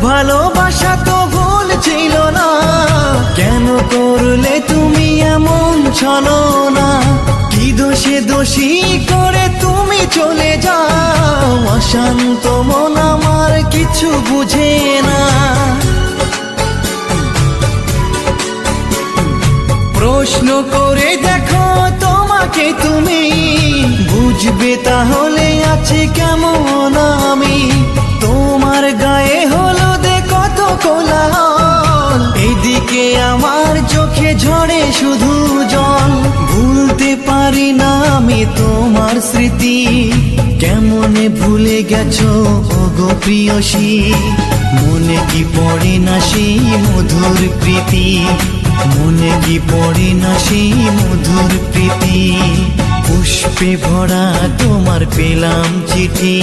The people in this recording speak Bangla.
ভালোবাসা তো ভুল ছিল না, কেন করলে তুমি এমন ছলনা? কি দোষে দোষী করে তুমি চলে যাও, অশান্ত মন আমার কিছু বুঝে না। প্রশ্ন করে দেখো তোমাকে তুমি, বুঝবে তাহলে আছে কেমন আমি। তোমার গায়ে হলুদে কত কোলাহল, এদিকে আমার চোখে ঝরে শুধু জল। ভুলতে পারি না আমি তোমার স্মৃতি, কেমনে ভুলে গেছো ওগো প্রিয়সী। মনে কি পড়ে না সেই মধুর প্রীতি, মনে কি পড়ে না সেই মধুর প্রীতি। পুষ্পে ভরা তোমার পেলাম চিঠি।